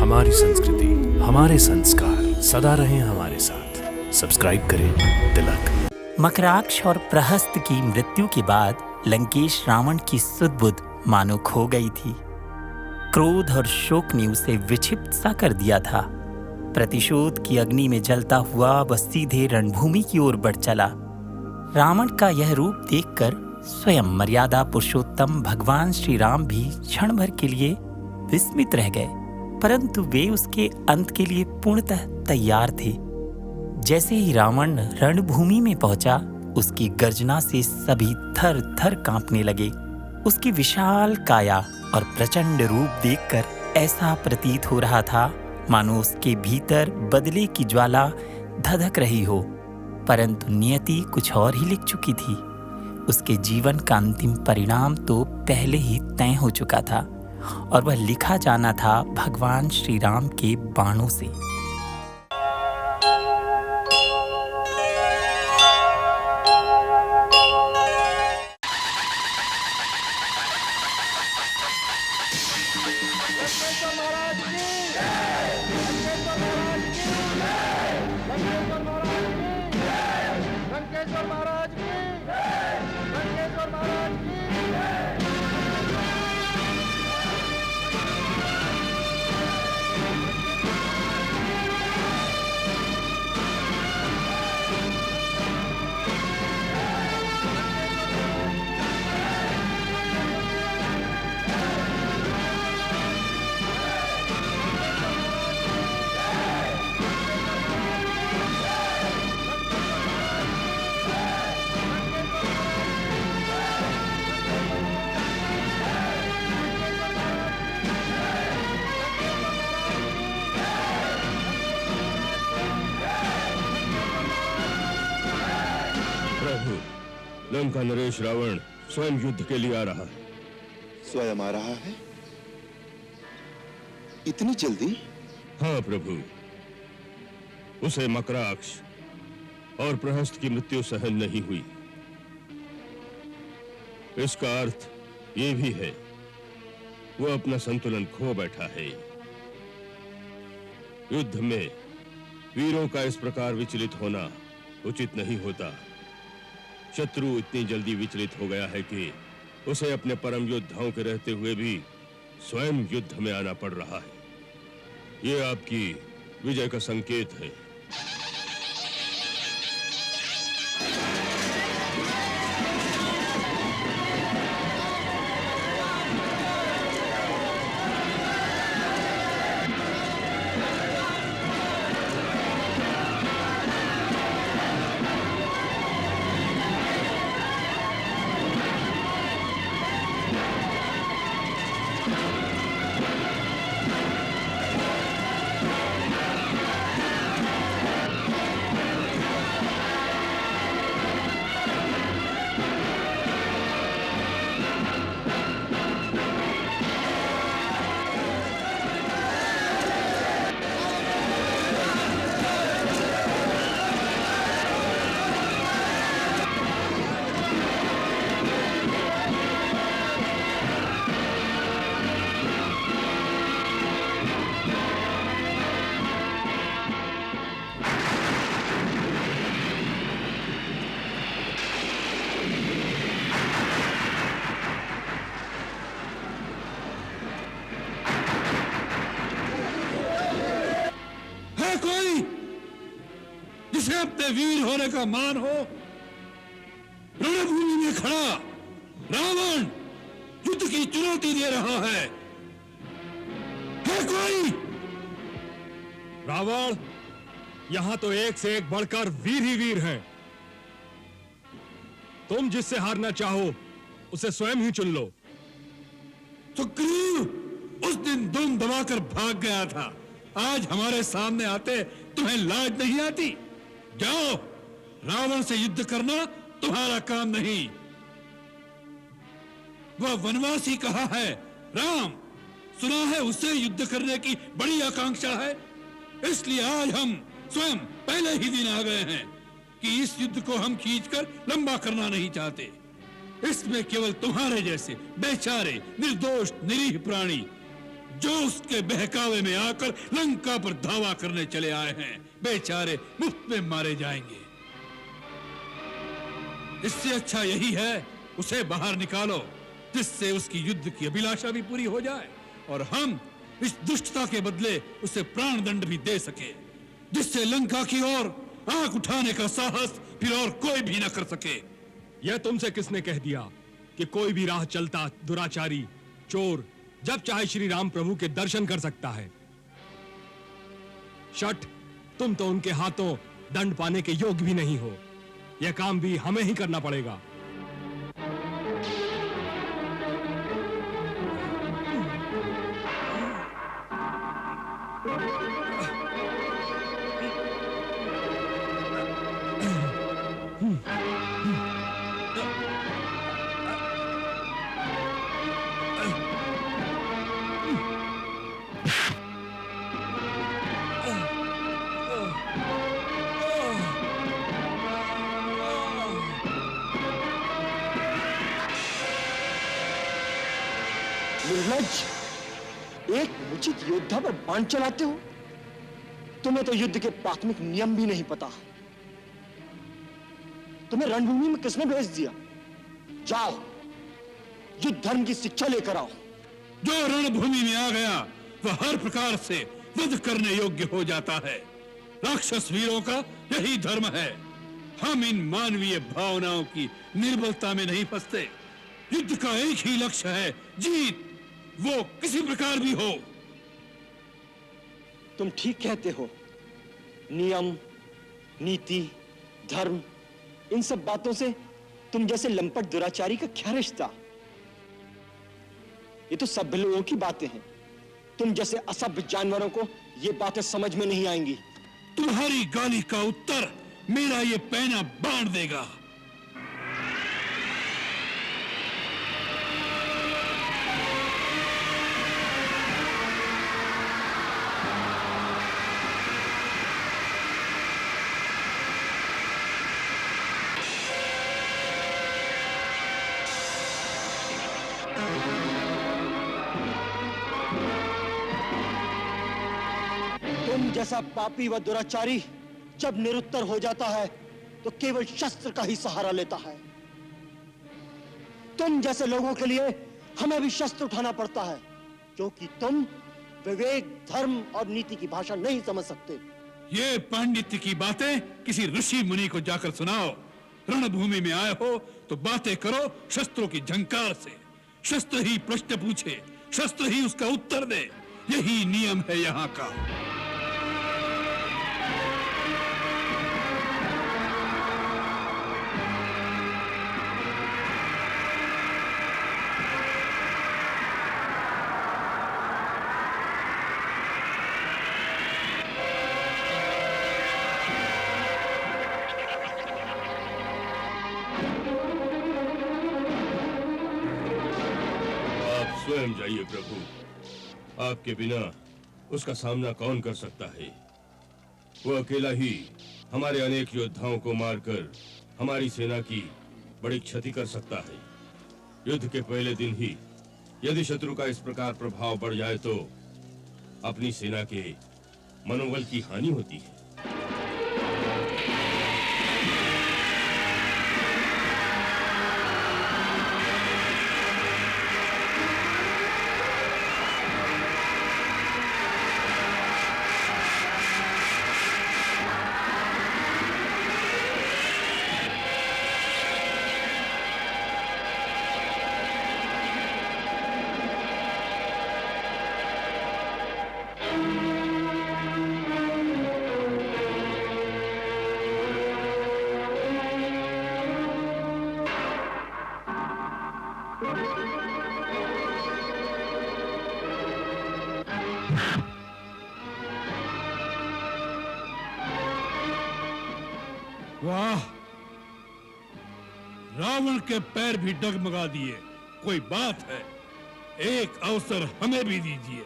हमारी संस्कृति, हमारे संस्कार सदा रहें हमारे साथ। सब्सक्राइब करें तिलक। मकराक्ष और प्रहस्त की मृत्यु के बाद लंकेश रावण की सुध-बुध मानो खो गई थी। क्रोध और शोक ने उसे विक्षिप्त सा कर दिया था। प्रतिशोध की अग्नि में जलता हुआ वह सीधे रणभूमि की ओर बढ़ चला। रावण का यह रूप देखकर स्वयं मर्यादा पुरुषोत्तम भगवान श्री राम भी क्षण भर के लिए विस्मित रह गए, परंतु वे उसके अंत के लिए पूर्णतः तैयार थे। जैसे ही रावण रणभूमि में पहुंचा, उसकी गर्जना से सभी थर थर कांपने लगे। उसकी विशाल काया और प्रचंड रूप देखकर ऐसा प्रतीत हो रहा था मानो उसके भीतर बदले की ज्वाला धधक रही हो, परंतु नियति कुछ और ही लिख चुकी थी। उसके जीवन का अंतिम परिणाम तो पहले ही तय हो चुका था और वह लिखा जाना था भगवान श्री राम के बाणों से। लंका नरेश रावण स्वयं युद्ध के लिए आ रहा है। स्वयं आ रहा है? इतनी जल्दी? हाँ प्रभु, उसे मकराक्ष और प्रहस्त की मृत्यु सहन नहीं हुई। इसका अर्थ ये भी है वो अपना संतुलन खो बैठा है। युद्ध में वीरों का इस प्रकार विचलित होना उचित नहीं होता। शत्रु इतनी जल्दी विचलित हो गया है कि उसे अपने परम योद्धाओं के रहते हुए भी स्वयं युद्ध में आना पड़ रहा है। ये आपकी विजय का संकेत है। जिसे अपने वीर होने का मान हो, रणभूमि में खड़ा रावण युद्ध की चुनौती दे रहा है कोई? रावण, यहां तो एक से एक बढ़कर वीर ही वीर हैं। तुम जिससे हारना चाहो उसे स्वयं ही चुन लो। सुग्रीव उस दिन दुम दबाकर भाग गया था, आज हमारे सामने आते तुम्हें लाज नहीं आती? जाओ, रावण से युद्ध करना तुम्हारा काम नहीं। वह वनवासी कहा है राम, सुना है उससे युद्ध करने की बड़ी आकांक्षा है, इसलिए आज हम स्वयं पहले ही दिन आ गए हैं कि इस युद्ध को हम खींचकर लंबा करना नहीं चाहते। इसमें केवल तुम्हारे जैसे बेचारे निर्दोष निरीह प्राणी जो उसके बहकावे में आकर लंका पर धावा करने चले आए हैं, बेचारे मुफ्त में मारे जाएंगे। इससे अच्छा यही है उसे बाहर निकालो, जिससे उसकी युद्ध की अभिलाषा भी पूरी हो जाए और हम इस दुष्टता के बदले उसे प्राण दंड भी दे सके, जिससे लंका की ओर आंख उठाने का साहस फिर और कोई भी न कर सके। यह तुमसे किसने कह दिया कि कोई भी राह चलता दुराचारी चोर जब चाहे श्री राम प्रभु के दर्शन कर सकता है? शठ, तुम तो उनके हाथों दंड पाने के योग्य भी नहीं हो। यह काम भी हमें ही करना पड़ेगा। निर्लज्ज, एक उचित योद्धा पर बाण चलाते हो। तुम्हें तो युद्ध के प्राथमिक नियम भी नहीं पता। तुम्हें रणभूमि में किसने भेज दिया? जाओ, युद्ध धर्म की शिक्षा लेकर आओ। जो रणभूमि में आ गया वह हर प्रकार से वध करने योग्य हो जाता है। राक्षस वीरों का यही धर्म है। हम इन मानवीय भावनाओं की निर्बलता में नहीं फंसते। युद्ध का एक ही लक्ष्य है, जीत, वो किसी प्रकार भी हो। तुम ठीक कहते हो। नियम, नीति, धर्म, इन सब बातों से तुम जैसे लंपट दुराचारी का क्या रिश्ता? ये तो सभ्य लोगों की बातें हैं। तुम जैसे असभ्य जानवरों को ये बातें समझ में नहीं आएंगी। तुम्हारी गाली का उत्तर मेरा ये पैना बांध देगा। तुम जैसा पापी व दुराचारी जब निरुत्तर हो जाता है तो केवल शस्त्र का ही सहारा लेता है। तुम जैसे लोगों के लिए हमें भी शस्त्र उठाना पड़ता है, क्योंकि तुम विवेक, धर्म और नीति की भाषा नहीं समझ सकते। ये पांडित्य की बातें किसी ऋषि मुनि को जाकर सुनाओ। रणभूमि में आए हो तो बातें करो शस्त्रों की झंकार से। शस्त्र ही प्रश्न पूछे, शस्त्र ही उसका उत्तर दे। यही नियम है यहाँ का। स्वयं जाइए प्रभु, आपके बिना उसका सामना कौन कर सकता है? वो अकेला ही हमारे अनेक योद्धाओं को मारकर हमारी सेना की बड़ी क्षति कर सकता है। युद्ध के पहले दिन ही यदि शत्रु का इस प्रकार प्रभाव बढ़ जाए तो अपनी सेना के मनोबल की हानि होती है। वाह, रावण के पैर भी डगमगा दिए। कोई बात है, एक अवसर हमें भी दीजिए।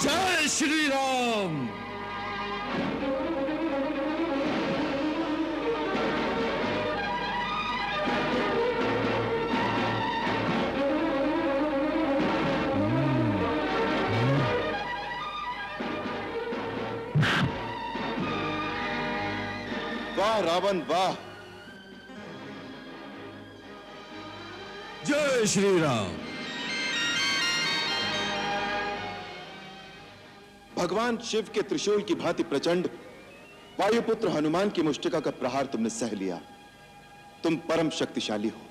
जय श्री राम। वाह रावण वाह। जय श्री राम। भगवान शिव के त्रिशूल की भांति प्रचंड वायुपुत्र हनुमान की मुष्टिका का प्रहार तुमने सह लिया। तुम परम शक्तिशाली हो।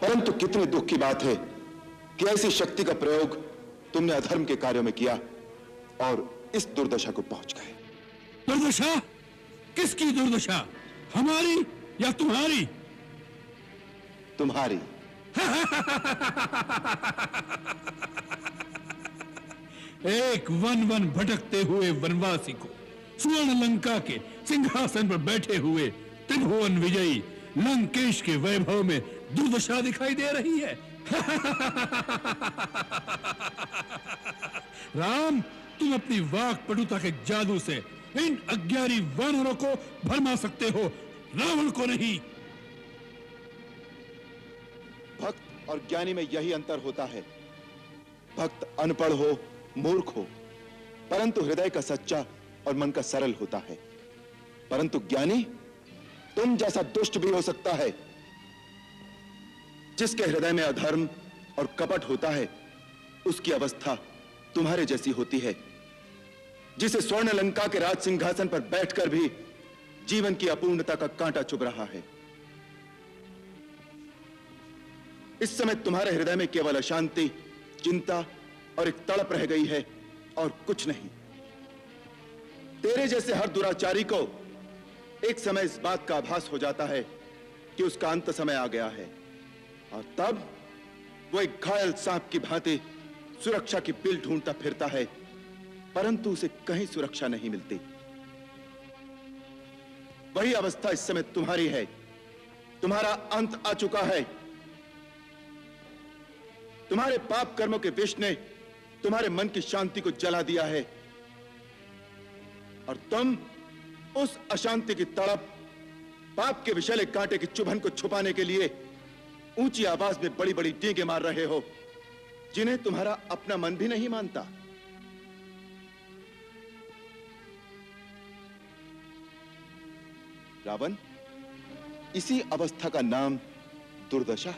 परंतु कितने दुख की बात है कि ऐसी शक्ति का प्रयोग तुमने अधर्म के कार्यों में किया और इस दुर्दशा को पहुंच गए। दुर्दशा? किसकी दुर्दशा? हमारी या तुम्हारी? तुम्हारी। एक वन वन भटकते हुए वनवासी को स्वर्ण लंका के सिंहासन पर बैठे हुए त्रिभुवन विजयी लंकेश के वैभव में दुर्दशा दिखाई दे रही है। राम, तुम अपनी वाक पटुता के जादू से इन अज्ञानी वानरों को भरमा सकते हो, रावण को नहीं। भक्त और ज्ञानी में यही अंतर होता है। भक्त अनपढ़ हो, मूर्ख हो, परंतु हृदय का सच्चा और मन का सरल होता है। परंतु ज्ञानी तुम जैसा दुष्ट भी हो सकता है। जिसके हृदय में अधर्म और कपट होता है, उसकी अवस्था तुम्हारे जैसी होती है। जिसे स्वर्ण लंका के राज सिंहासन पर बैठकर भी जीवन की अपूर्णता का कांटा चुभ रहा है। इस समय तुम्हारे हृदय में केवल अशांति, चिंता और एक तड़प रह गई है और कुछ नहीं। तेरे जैसे हर दुराचारी को एक समय इस बात का आभास हो जाता है कि उसका अंत समय आ गया है, और तब वो एक घायल सांप की भांति सुरक्षा की बिल ढूंढता फिरता है, परंतु उसे कहीं सुरक्षा नहीं मिलती। वही अवस्था इस समय तुम्हारी है। तुम्हारा अंत आ चुका है। तुम्हारे पाप कर्मों के विष ने तुम्हारे मन की शांति को जला दिया है, और तुम उस अशांति की तड़प, पाप के विषैले कांटे की चुभन को छुपाने के लिए ऊंची आवाज में बड़ी बड़ी डींगे मार रहे हो, जिन्हें तुम्हारा अपना मन भी नहीं मानता। रावण, इसी अवस्था का नाम दुर्दशा है।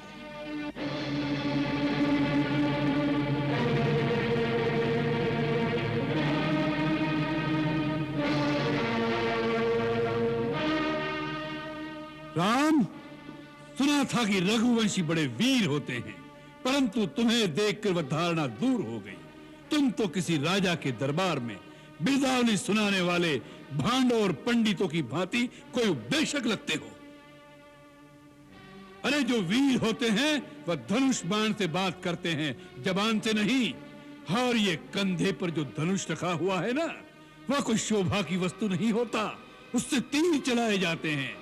राम, सुना था कि रघुवंशी बड़े वीर होते हैं, परंतु तुम्हें देखकर वह धारणा दूर हो गई। तुम तो किसी राजा के दरबार में बिरदावली सुनाने वाले भांडों और पंडितों की भांति कोई उपदेशक लगते हो। अरे जो वीर होते हैं वह धनुष बाण से बात करते हैं, जबान से नहीं। और ये कंधे पर जो धनुष रखा हुआ है ना, वह कोई शोभा की वस्तु नहीं होता, उससे तीर चलाए जाते हैं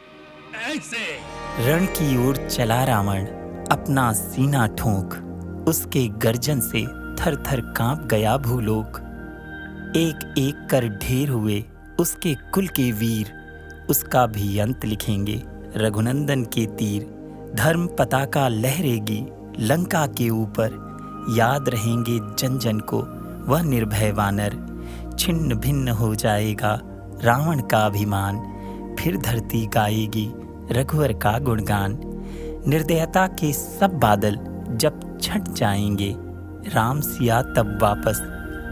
ऐसे। रण की ओर चला रावण अपना सीना ठोंक, उसके गर्जन से थर थर कांप गया भूलोक। एक एक कर ढेर हुए उसके कुल के वीर, उसका भी अंत लिखेंगे रघुनंदन के तीर। धर्म पताका लहरेगी लंका के ऊपर, याद रहेंगे जन जन को वह निर्भय वानर। छिन्न भिन्न हो जाएगा रावण का अभिमान, फिर धरती गाएगी रघुवर का गुणगान। निर्दयता के सब बादल जब छट जाएंगे, राम सिया तब वापस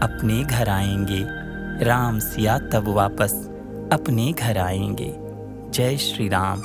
अपने घर आएंगे। राम सिया तब वापस अपने घर आएंगे। जय श्री राम।